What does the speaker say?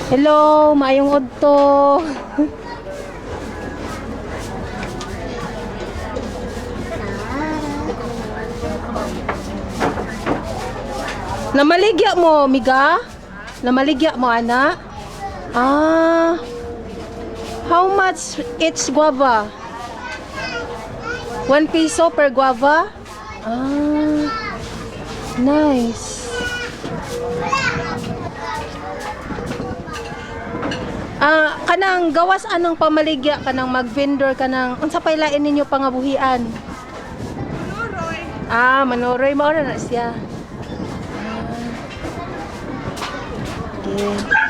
Hello, maayong udto. Namaligya mo, miga? Namaligya mo, ana? Ah. How much each guava? 1 peso per guava? Ah. Nice. Kanang gawas anong pamaligya kanang mag-vendor kanang unsa pay lain ninyo pangabuhian? Manoroy. Manoroy mao na siya. Okay.